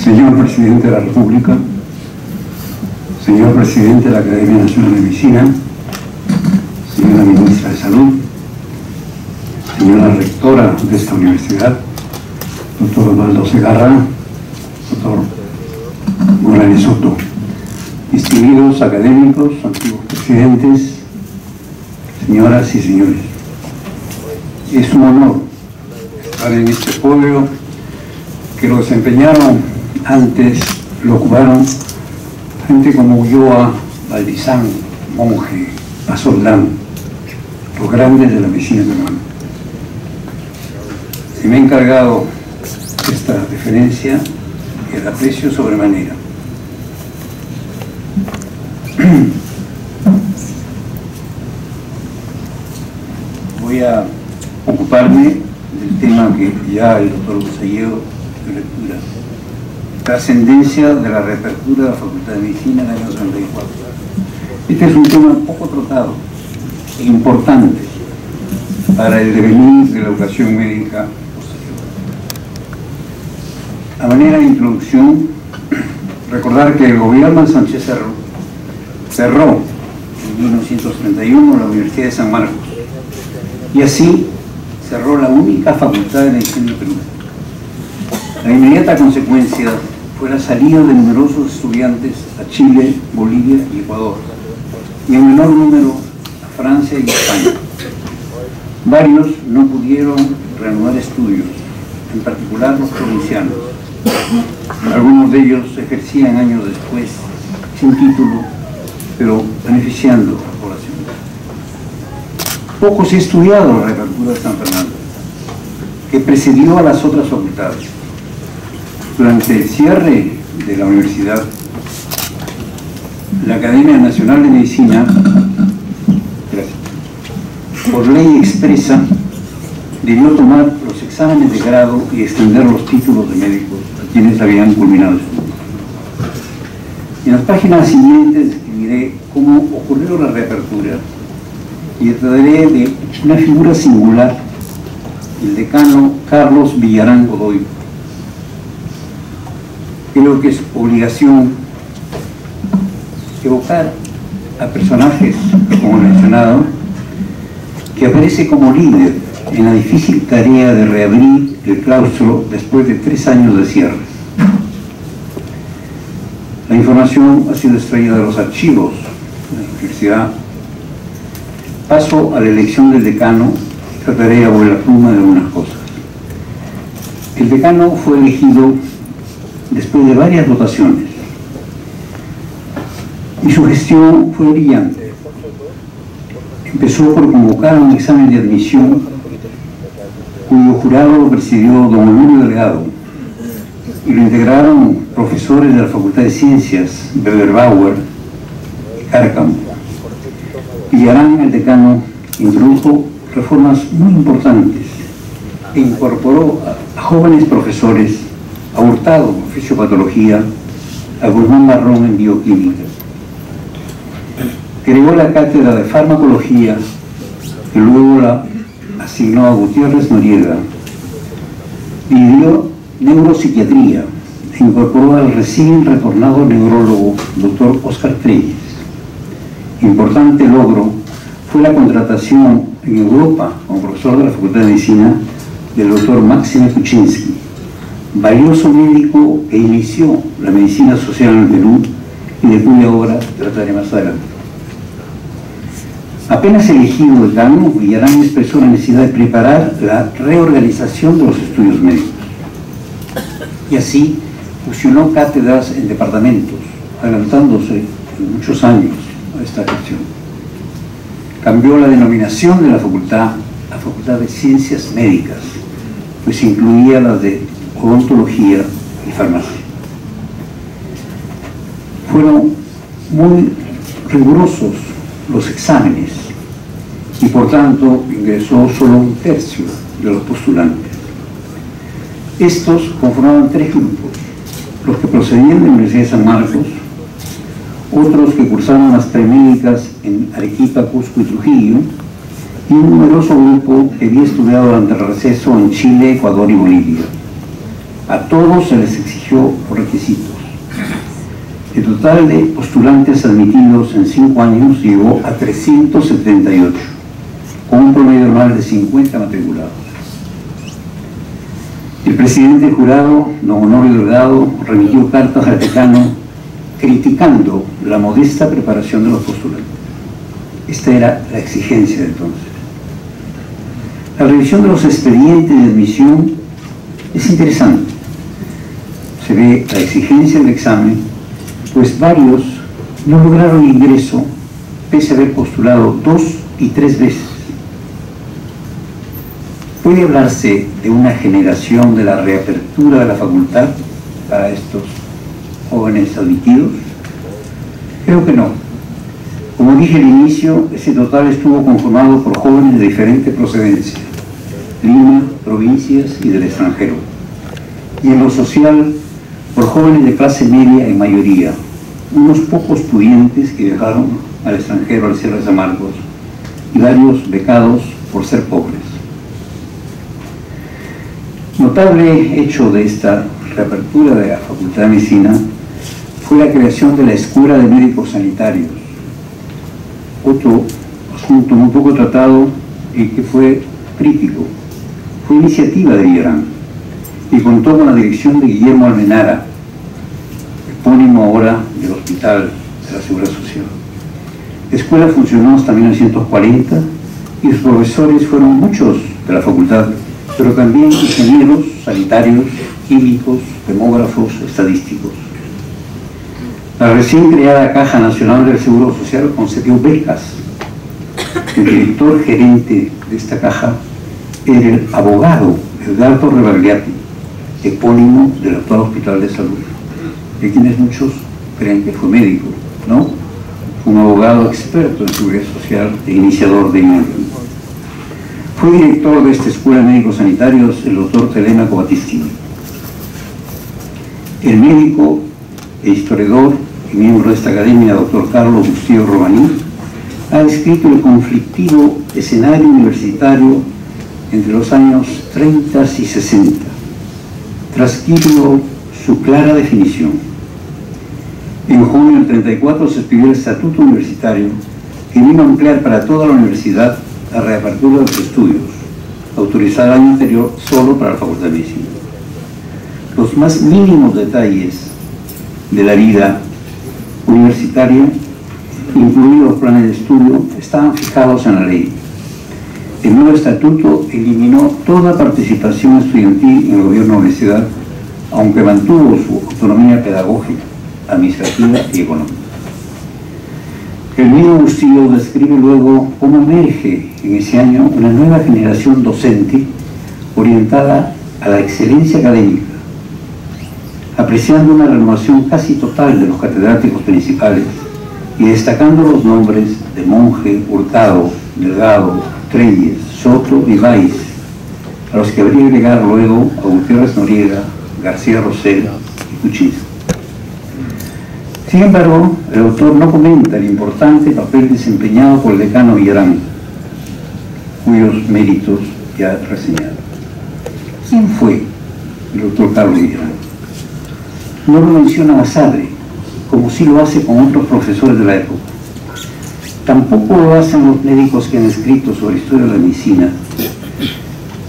Señor Presidente de la República, señor Presidente de la Academia Nacional de Medicina, señora Ministra de Salud, señora Rectora de esta universidad, doctor Osvaldo Segarra, doctor Morales Soto, distinguidos académicos, antiguos presidentes, señoras y señores. Es un honor estar en este podio que lo desempeñaron antes, lo ocuparon gente como Ulloa, Valdizán, Monge, Azoldán, los grandes de la medicina peruana. Se me ha encargado esta deferencia y el aprecio sobremanera. Voy a ocuparme del tema que ya el doctor Busalledo de lectura: trascendencia de la reapertura de la Facultad de Medicina en el año 34. Este es un tema poco tratado e importante para el devenir de la educación médica posterior. A manera de introducción, recordar que el gobierno de Sánchez cerró en 1931 la Universidad de San Marcos y así cerró la única facultad de medicina de Perú. La inmediata consecuencia fue la salida de numerosos estudiantes a Chile, Bolivia y Ecuador, y en menor número a Francia y España. Varios no pudieron reanudar estudios, en particular los provincianos. Algunos de ellos ejercían años después, sin título, pero beneficiando a la población. Poco se ha estudiado la reapertura de San Fernando, que precedió a las otras facultades. Durante el cierre de la universidad, la Academia Nacional de Medicina, por ley expresa, debió tomar los exámenes de grado y extender los títulos de médicos a quienes habían culminado estudios. En las páginas siguientes describiré cómo ocurrió la reapertura y trataré de una figura singular, el decano Carlos Villarán Godoy. Creo que es obligación evocar a personajes, como mencionado, que aparece como líder en la difícil tarea de reabrir el claustro después de 3 años de cierre. La información ha sido extraída de los archivos de la universidad. Paso a la elección del decano y trataré a vuela pluma de algunas cosas. El decano fue elegido después de varias votaciones y su gestión fue brillante. Empezó por convocar un examen de admisión cuyo jurado lo presidió don Emilio Delgado y lo integraron profesores de la Facultad de Ciencias, Weber-Bauer y Cárcamo. Villarán, el decano, introdujo reformas muy importantes e incorporó a jóvenes profesores, a Hurtado en fisiopatología, a Guzmán Barrón en bioquímica. Creó la cátedra de farmacología, que luego la asignó a Gutiérrez Noriega. Dividió neuropsiquiatría e incorporó al recién retornado neurólogo, doctor Oscar Treyes. Importante logro fue la contratación en Europa como profesor de la Facultad de Medicina del doctor Máxime Kuczynski, valioso médico que inició la medicina social en el Perú y de cuya obra trataré más adelante. Apenas elegido decano, Villarán expresó la necesidad de preparar la reorganización de los estudios médicos y así fusionó cátedras en departamentos, adelantándose en muchos años a esta gestión. Cambió la denominación de la facultad a Facultad de Ciencias Médicas, pues incluía las de odontología y farmacia. Fueron muy rigurosos los exámenes y por tanto ingresó solo 1/3 de los postulantes. Estos conformaban 3 grupos: los que procedían de la Universidad de San Marcos, otros que cursaron las premédicas en Arequipa, Cusco y Trujillo, y un numeroso grupo que había estudiado durante el receso en Chile, Ecuador y Bolivia. A todos se les exigió los requisitos. El total de postulantes admitidos en 5 años llegó a 378, con un promedio anual de 50 matriculados. El presidente del jurado, don Honorio Delgado, remitió cartas al decano criticando la modesta preparación de los postulantes. Esta era la exigencia de entonces. La revisión de los expedientes de admisión es interesante. Se ve la exigencia del examen, pues varios no lograron ingreso pese a haber postulado 2 y 3 veces. ¿Puede hablarse de una generación de la reapertura de la facultad para estos jóvenes admitidos? Creo que no. Como dije al inicio, ese total estuvo conformado por jóvenes de diferente procedencia, Lima, provincias y del extranjero. Y en lo social, por jóvenes de clase media en mayoría, unos pocos pudientes que viajaron al extranjero al cierre de San Marcos y varios becados por ser pobres. Notable hecho de esta reapertura de la Facultad de Medicina fue la creación de la Escuela de Médicos Sanitarios, otro asunto muy poco tratado y que fue crítico. Fue iniciativa de Villarán y contó con la dirección de Guillermo Almenara, epónimo ahora del Hospital de la Seguridad Social. La escuela funcionó hasta 1940 y sus profesores fueron muchos de la facultad, pero también ingenieros, sanitarios, químicos, demógrafos, estadísticos. La recién creada Caja Nacional del Seguro Social concedió becas. El director gerente de esta caja era el abogado Edgardo Rebagliati, epónimo del actual Hospital de Salud, de quienes muchos creen que fue médico, ¿no? Fue un abogado experto en seguridad social e iniciador de INEM. Fue director de esta Escuela de Médicos Sanitarios el doctor Telemaco Battistini. El médico e historiador y miembro de esta academia, doctor Carlos Bustillo Romaní, ha descrito el conflictivo escenario universitario entre los años 30 y 60, transcribiendo su clara definición. En junio del 34 se expidió el Estatuto Universitario, que vino a ampliar para toda la universidad la reapertura de los estudios, autorizada el año anterior solo para la Facultad de Medicina. Los más mínimos detalles de la vida universitaria, incluidos los planes de estudio, estaban fijados en la ley. El nuevo estatuto eliminó toda participación estudiantil en el gobierno de la universidad, aunque mantuvo su autonomía pedagógica, administrativa y económica. El mismo Bustillo describe luego cómo emerge en ese año una nueva generación docente orientada a la excelencia académica, apreciando una renovación casi total de los catedráticos principales y destacando los nombres de Monge, Hurtado, Delgado, Treyes, Soto y Valls, a los que habría que agregar luego a Gutiérrez Noriega, García Rosell y Cuchillo. Sin embargo, el autor no comenta el importante papel desempeñado por el decano Villarán, cuyos méritos ya he reseñado. ¿Quién fue el doctor Carlos Villarán? No lo menciona Basadre, como sí lo hace con otros profesores de la época. Tampoco lo hacen los médicos que han escrito sobre historia de la medicina.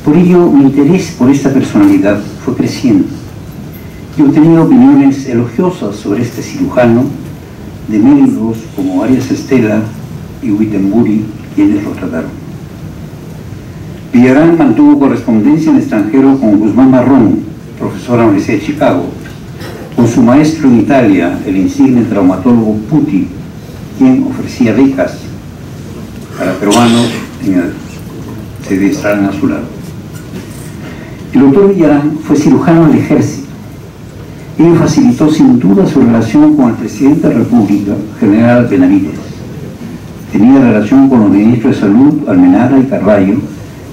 Por ello, mi interés por esta personalidad fue creciendo. Yo he tenido opiniones elogiosas sobre este cirujano de médicos como Arias Estela y Wittenbury, quienes lo trataron. Villarán mantuvo correspondencia en el extranjero con Guzmán Marrón, profesor de la Universidad de Chicago, con su maestro en Italia, el insigne traumatólogo Putti, quien ofrecía becas para peruanos se adiestraran a su lado. El doctor Villarán fue cirujano del ejército. Ello facilitó sin duda su relación con el presidente de la República, general Benavides. Tenía relación con los ministros de Salud, Almenara y Carballo,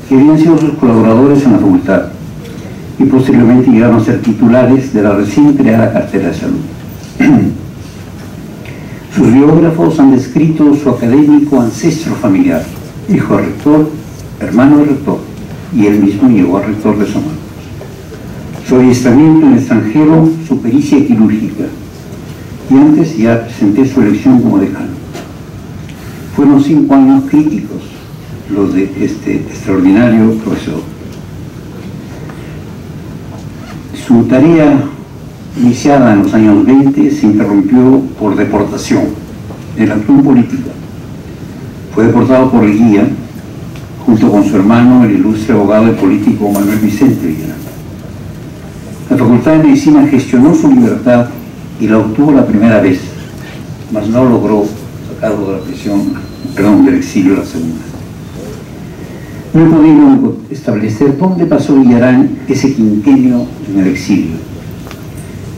que habían sido sus colaboradores en la facultad y posteriormente llegaron a ser titulares de la recién creada cartera de salud. Sus biógrafos han descrito su académico ancestro familiar, hijo del rector, hermano del rector, y él mismo llegó a rector de San Marcos. su adiestramiento en el extranjero, su pericia quirúrgica, y antes ya presenté su elección como decano. Fueron 5 años críticos los de este extraordinario profesor. Su tarea, iniciada en los años 20, se interrumpió por deportación en la acción política. Fue deportado por Leguía, junto con su hermano, el ilustre abogado y político Manuel Vicente Villarán. La Facultad de Medicina gestionó su libertad y la obtuvo la primera vez, mas no logró sacarlo de la prisión, del exilio la segunda. No he podido establecer dónde pasó Villarán ese quinquenio en el exilio,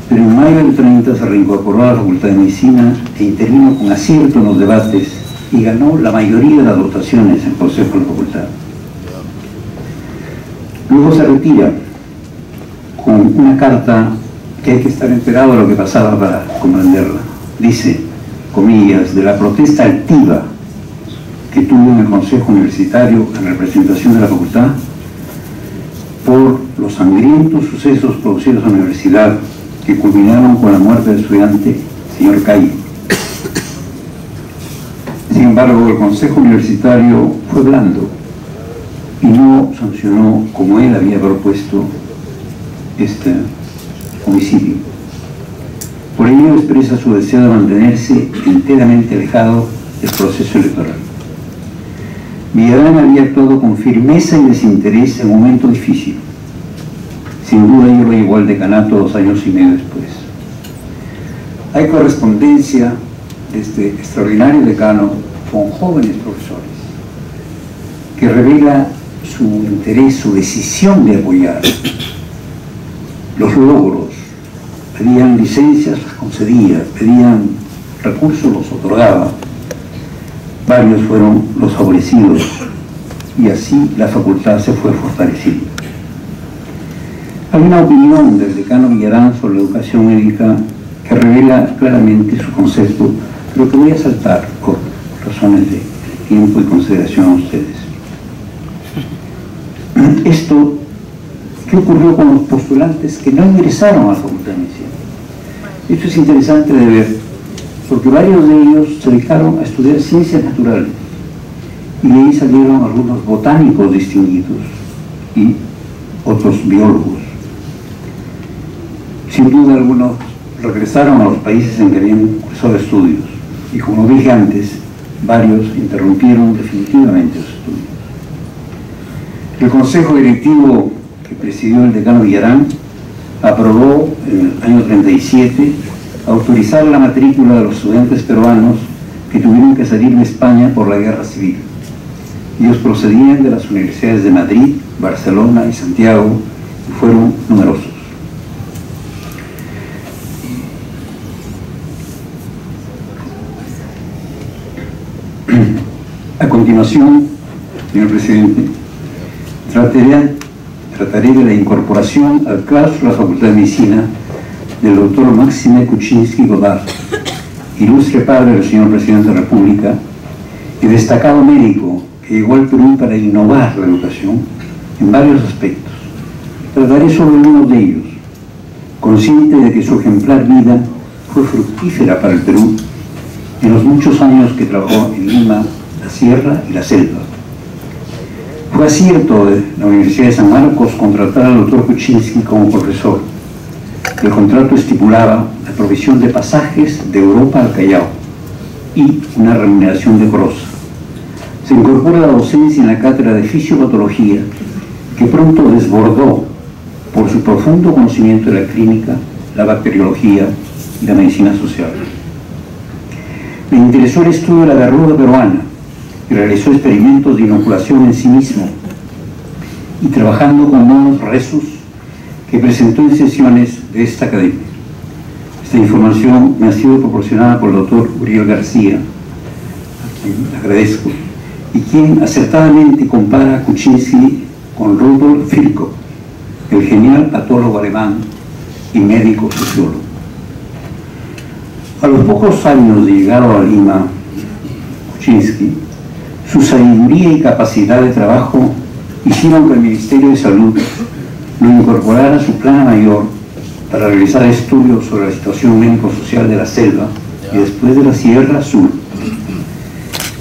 pero en mayo del 30 se reincorporó a la Facultad de Medicina e intervino con acierto en los debates y ganó la mayoría de las votaciones en el Consejo de la Facultad. Luego se retira con una carta que hay que estar enterado de lo que pasaba para comprenderla. Dice, comillas, de la protesta altiva que tuvo en el Consejo Universitario en representación de la Facultad por los sangrientos sucesos producidos en la universidad que culminaron con la muerte del estudiante señor Calle. Sin embargo, el Consejo Universitario fue blando y no sancionó como él había propuesto este homicidio. Por ello expresa su deseo de mantenerse enteramente alejado del proceso electoral. Villarán había actuado con firmeza y desinterés en un momento difícil. Sin duda ello lo llevó al decanato 2 años y medio después. Hay correspondencia de este extraordinario decano con jóvenes profesores que revela su interés, su decisión de apoyar los logros. Pedían licencias, las concedía, pedían recursos, los otorgaba. Varios fueron los favorecidos y así la facultad se fue fortaleciendo. Hay una opinión del decano Villarán sobre la educación médica que revela claramente su concepto, pero que voy a saltar por razones de tiempo y consideración a ustedes. Esto, ¿qué ocurrió con los postulantes que no ingresaron a la Facultad de Medicina? Esto es interesante de ver, porque varios de ellos se dedicaron a estudiar ciencias naturales y de ahí salieron algunos botánicos distinguidos y otros biólogos. Sin duda algunos regresaron a los países en que habían cursado estudios y, como dije antes, varios interrumpieron definitivamente sus estudios. El Consejo Directivo que presidió el decano Villarán aprobó en el año 37 autorizar la matrícula de los estudiantes peruanos que tuvieron que salir de España por la guerra civil. Ellos procedían de las universidades de Madrid, Barcelona y Santiago y fueron numerosos. A continuación, señor presidente, trataré de la incorporación al claustro de la Facultad de Medicina del doctor Máxime Kuczynski-Godard, ilustre padre del señor presidente de la República y destacado médico que llegó al Perú para innovar la educación en varios aspectos. Trataré sobre algunos de ellos, consciente de que su ejemplar vida fue fructífera para el Perú en los muchos años que trabajó en Lima, la Sierra y la Selva. Fue acierto de la Universidad de San Marcos contratar al doctor Kuczynski como profesor. El contrato estipulaba la provisión de pasajes de Europa al Callao y una remuneración decorosa. Se incorpora la docencia en la cátedra de fisiopatología, que pronto desbordó por su profundo conocimiento de la clínica, la bacteriología y la medicina social. Le interesó el estudio de la verruga peruana y realizó experimentos de inoculación en sí mismo y trabajando con monos rhesus que presentó en sesiones de esta academia. Esta información me ha sido proporcionada por el doctor Uriel García, a quien agradezco, y quien acertadamente compara a Kuczynski con Rudolf Virchow, el genial patólogo alemán y médico sociólogo. A los pocos años de llegar a Lima, Kuczynski, su sabiduría y capacidad de trabajo hicieron que el Ministerio de Salud lo incorporara a su plan mayor para realizar estudios sobre la situación médico-social de la selva y después de la Sierra Azul.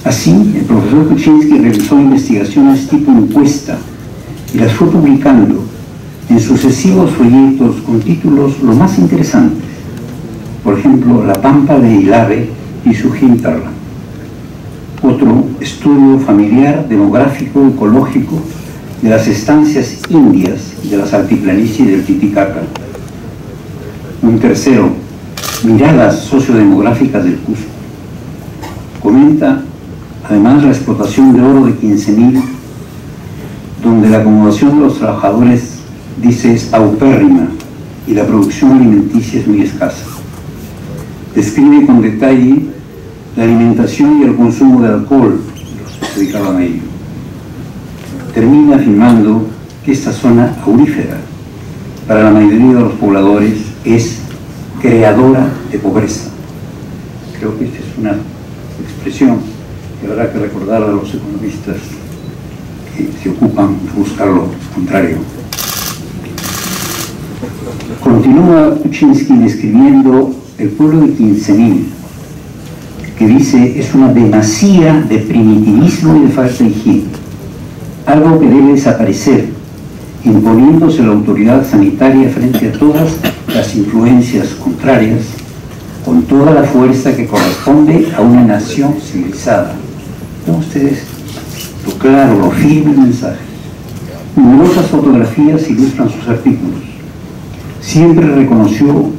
Así, el profesor Kuczynski realizó investigaciones tipo encuesta y las fue publicando en sucesivos folletos con títulos lo más interesantes. Por ejemplo, La Pampa de Ilave y su hinterland. Otro, Estudio familiar, demográfico, ecológico de las estancias indias de las altiplanicies del Titicaca. Un tercero, Miradas sociodemográficas del Cusco. Comenta además la explotación de oro de 15.000, donde la acomodación de los trabajadores, dice, es paupérrima y la producción alimenticia es muy escasa. Describe con detalle la alimentación y el consumo de alcohol de los que se dedicaban a ello. Termina afirmando que esta zona aurífera para la mayoría de los pobladores es creadora de pobreza. Creo que esta es una expresión que habrá que recordar a los economistas que se ocupan de buscar lo contrario. Continúa Kuczynski describiendo el pueblo de 15.000, que dice es una demasía de primitivismo y de falsa higiene, algo que debe desaparecer, imponiéndose la autoridad sanitaria frente a todas las influencias contrarias, con toda la fuerza que corresponde a una nación civilizada. ¿Ven ustedes lo claro, lo firme el mensaje? Numerosas fotografías ilustran sus artículos. Siempre reconoció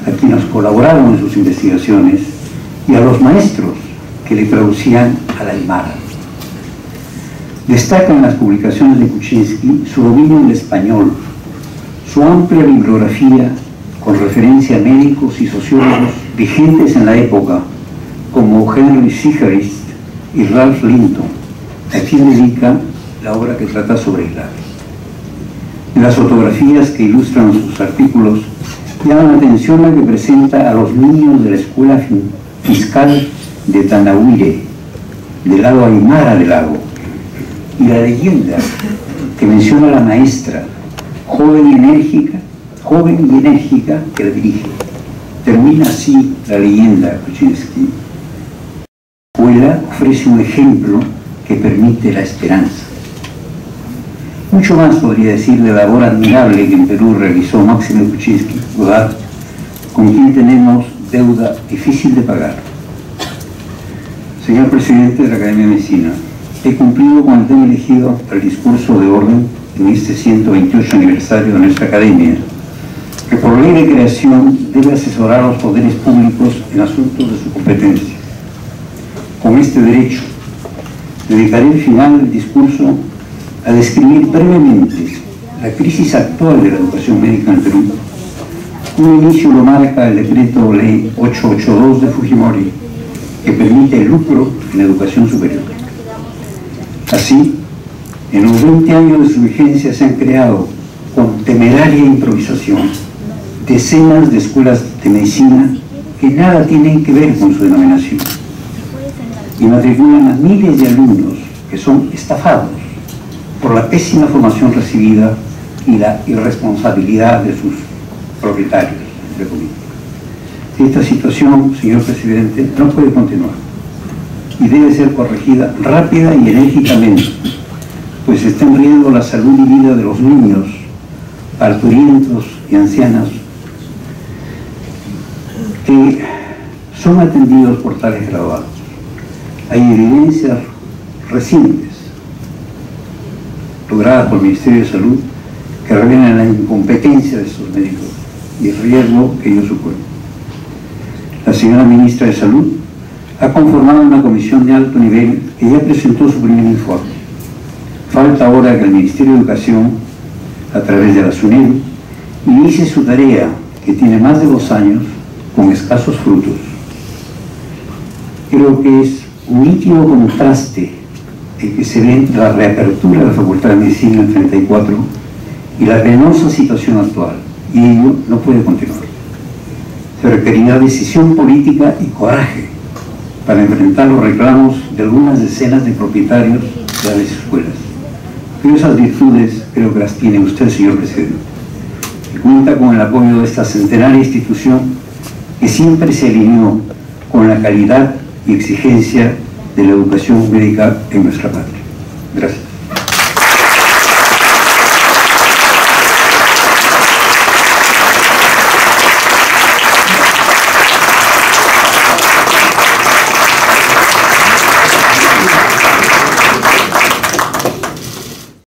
a quienes colaboraron en sus investigaciones y a los maestros que le traducían al aymara. Destacan las publicaciones de Kuczynski su dominio del español, su amplia bibliografía con referencia a médicos y sociólogos vigentes en la época, como Henry Sigerist y Ralph Linton, a quien dedica la obra que trata sobre Ilave. En las fotografías que ilustran sus artículos llama la atención la que presenta a los niños de la escuela fiscal de Tanahuire, del lado aymara del lago, y la leyenda que menciona a la maestra, joven y enérgica que la dirige. Termina así la leyenda Kuczynski. La escuela ofrece un ejemplo que permite la esperanza. Mucho más podría decir de la labor admirable que en Perú realizó Máximo Kuczynski, con quien tenemos deuda difícil de pagar. Señor Presidente de la Academia de Medicina, he cumplido con el tema elegido al discurso de orden en este 128 aniversario de nuestra Academia, que por ley de creación debe asesorar a los poderes públicos en asuntos de su competencia. Con este derecho, dedicaré el final del discurso a describir brevemente la crisis actual de la educación médica en Perú. Un inicio lo marca el decreto ley 882 de Fujimori, que permite el lucro en educación superior. Así, en los 20 años de su vigencia se han creado, con temeraria improvisación, decenas de escuelas de medicina que nada tienen que ver con su denominación, y matriculan a miles de alumnos que son estafados por la pésima formación recibida y la irresponsabilidad de sus propietarios, entre comillas. Esta situación, señor Presidente, no puede continuar y debe ser corregida rápida y enérgicamente, pues está en riesgo la salud y vida de los niños, parturientos y ancianas que son atendidos por tales graduados. Hay evidencias recientes logradas por el Ministerio de Salud que revelan la incompetencia de estos médicos y el riesgo que ellos suponen. La señora Ministra de Salud ha conformado una comisión de alto nivel que ya presentó su primer informe. Falta ahora que el Ministerio de Educación, a través de la SUNEDU, inicie su tarea, que tiene más de 2 años, con escasos frutos. Creo que es un nítido contraste el que se ve la reapertura de la Facultad de Medicina en 34 y la penosa situación actual, y ello no puede continuar. Se requerirá decisión política y coraje para enfrentar los reclamos de algunas decenas de propietarios de las escuelas. Pero esas virtudes creo que las tiene usted, señor presidente, y cuenta con el apoyo de esta centenaria institución que siempre se alineó con la calidad y exigencia de la educación médica en nuestra patria. Gracias.